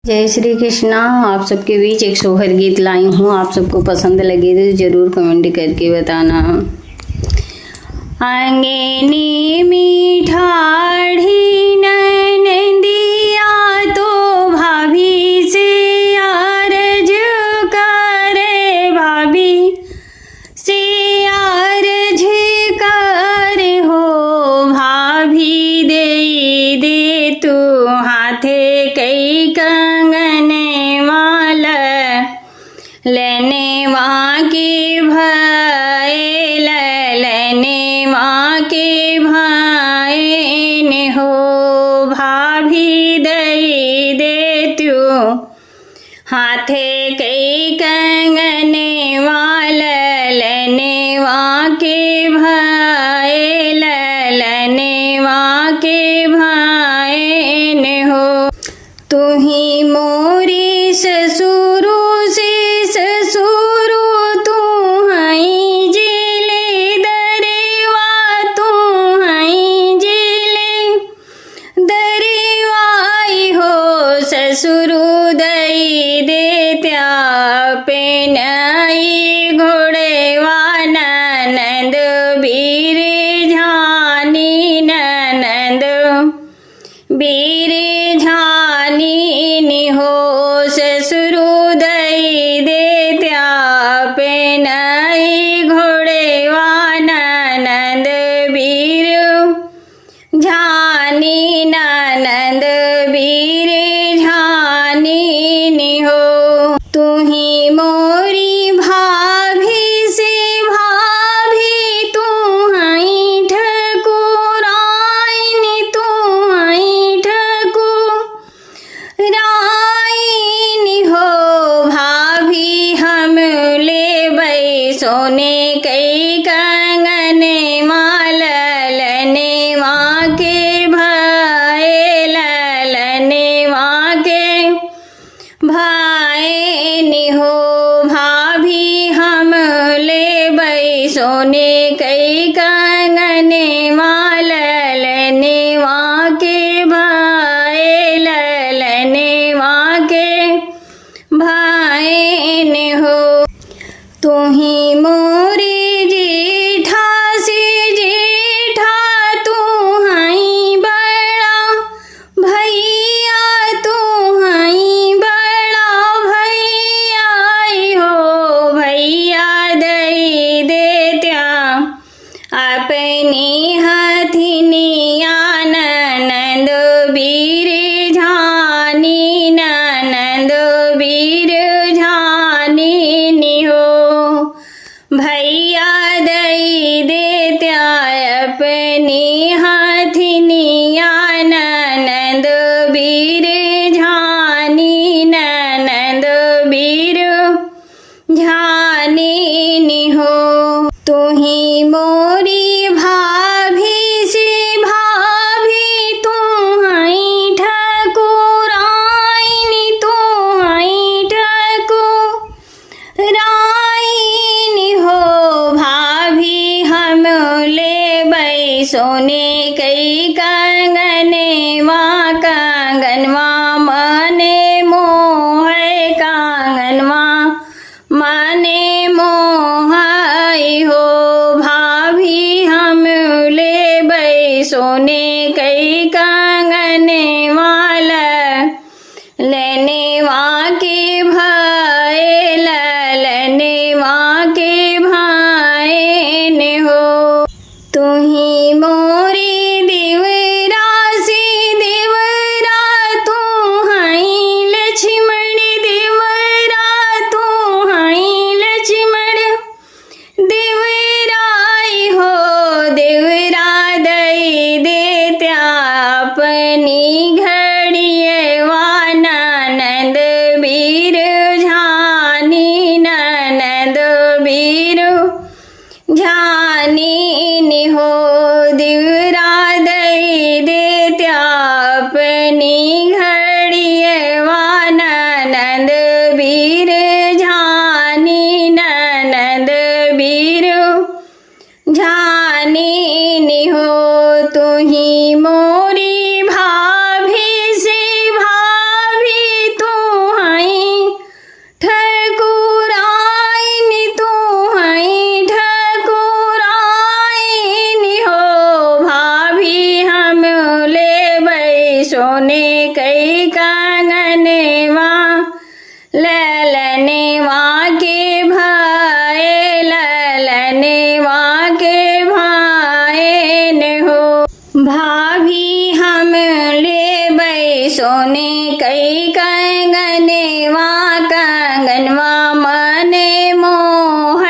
जय श्री कृष्णा। आप सबके बीच एक सोहर गीत लाई हूँ। आप सबको पसंद लगे तो जरूर कमेंट करके बताना। अंगनी मीठाढ़ी ननदिया तो भाभी से अर्ज करे, भाभी से अर्ज करे हो, भाभी दे तू हाथे कई कंगन माला, लेने माँ के भाई लेने माँ के भाई ने हो, भाभी दे तू हाथे कई कंगन माला, लेने माँ के भाई लेने माँ के भाई ने हो। तू ही मोरी ससुरो से ससुरो, तू हई जिले दरेवा, तू हई जिले दरेवाई हो, ससुरो दई देत्या पेनाई घोड़ेवा, ननद बीर झानी ननद बीर झानी नि हो, ससुरो दई देत्या पेनाई घोड़ेवा, ननद बीर झानी ननद बीर झानी नि हो। तू ही मोरी भाभी से भाभी, तू हई ठकुराइन, तू हई ठकुराइन हो, भाभी हम लेबै सोने कई कंगन माला, लेने माँ के भाई लेने माँ के भाई नि हो, भाभी हम लेबै सोने कई कंगन माला, लेने माँ के भाई लेने माँ के भाई ने हो। तू ही मोरी जेठा से जेठा, तू हई बड़ा भैया, तू हई बड़ा भैया हो, भैया दई देत्या अपनी हथिनिया, ननद बीर झानी ननद बीर झानी नि हो, भैया दई देत्या अपनी हथिनिया, ननद बीर झानी ननद बीर झानी नि हो। तू ही मोरी भाभी से भाभी, तू हई ठकुराइन, तू हई ठकुराइन हो, भाभी हम लेबै सोने कई कंगन माँ, कंगनवा मने मोह कंगनवा मने मोहाई हो, भाभी हम लेबै सोने कई कंगन माला, लेने माँ के भाई लेने माँ के भाई ने हो। तू ही मोरी देवरा से देवरा, तू हई लक्ष्मण देवरा, तू हई लक्ष्मण देवराई हो, देवरा दई देत्या अपनी घड़ियवा, ननद बीर ललनेवा ललनेवा के भाए ललनेवा के भाए न हो। भाभी हम ले सोने कई कंगनवा कंगनवा मने मोह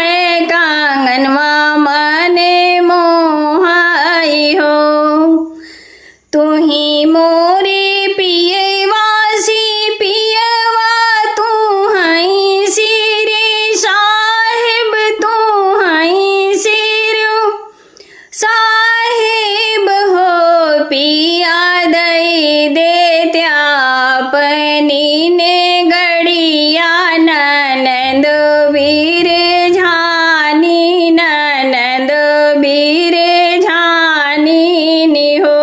कंगनवा मने मोहाई हो। तू ही मोरे पियवासी पियवा तू हई सिर साहिब तू हई सिर साहिब हो। पिया दई दे त्यापनी ने गड़िया ननद वीर झानी ननद वीर झानी नि हो।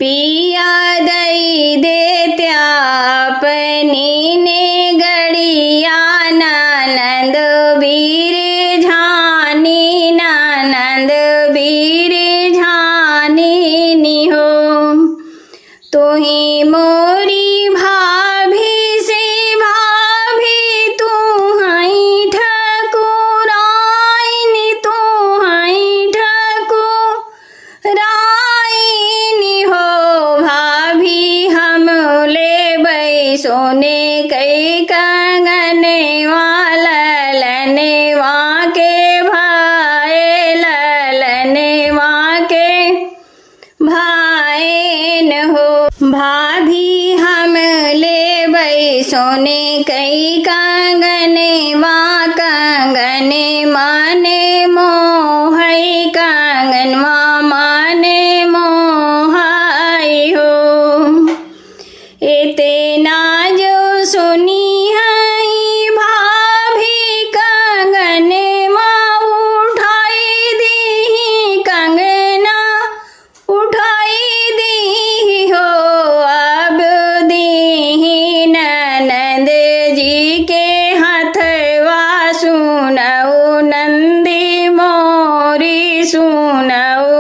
पिया दई दे त्यापनी ने गड़िया ननद वीर झानी ननद वीर झानी नि हो। तू ही मोरी भाभी से भाभी तू हई ठकुराइन तू हई ठकुराइन हो। भाभी हम ले सोने कई कंगनवा ललनेवा के भाए ललनेवा के भाए न हो। भाभी हम ले सोने कई कंगनवा कंगने माने मोहई कंगनवा माने मोहाई हो। इतना जो सुनी हई भाभी कंगनवा उठाई दी कंगना उठाई दी हो। अब दी ननद जी के हथवा सुनऊ नंदी मोरी सुनऊ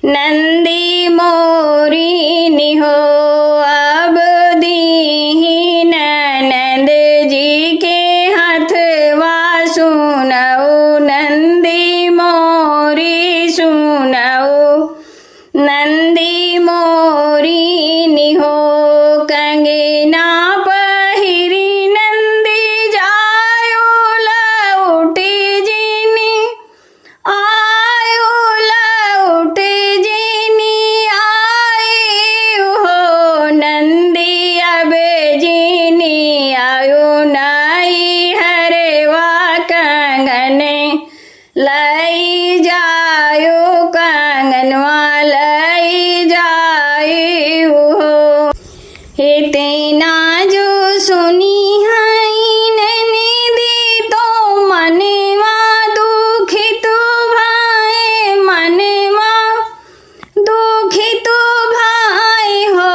नंदी मोरी नि हो। अब दी ननद जी के हथवा सुनऊ नंदी मोरी सुनऊ नंदी मोरी नि हो। कंगना पहिरी नंदी जायो लौटी जिनी आयो लौटी जिनी आयो हो। नंदी अब जिनी आयो नाई हरवा कंगने लई जायो कंगनवा लई जायो हो। इतना जो सुनी हई ननदी तो मनवा दुखित भाई मनवा दुखित भाई हो।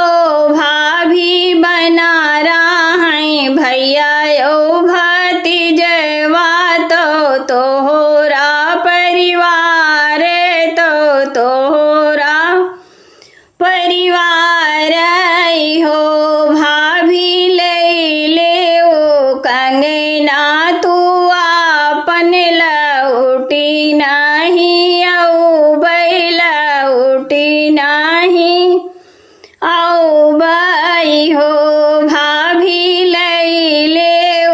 भाभी बना रहा भैया ओ भतीजवा तो तोहरा परिवार तो तोहरा परिवार हो। भाभी ले ओ कंगना तू आपन लौटी नहीं औ लौटी नहीं औ बई हो। भाभी ले ओ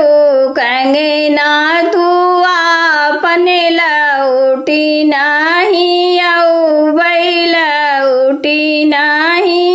कंगना तू आपन लौटी नहीं औ लौटी नहीं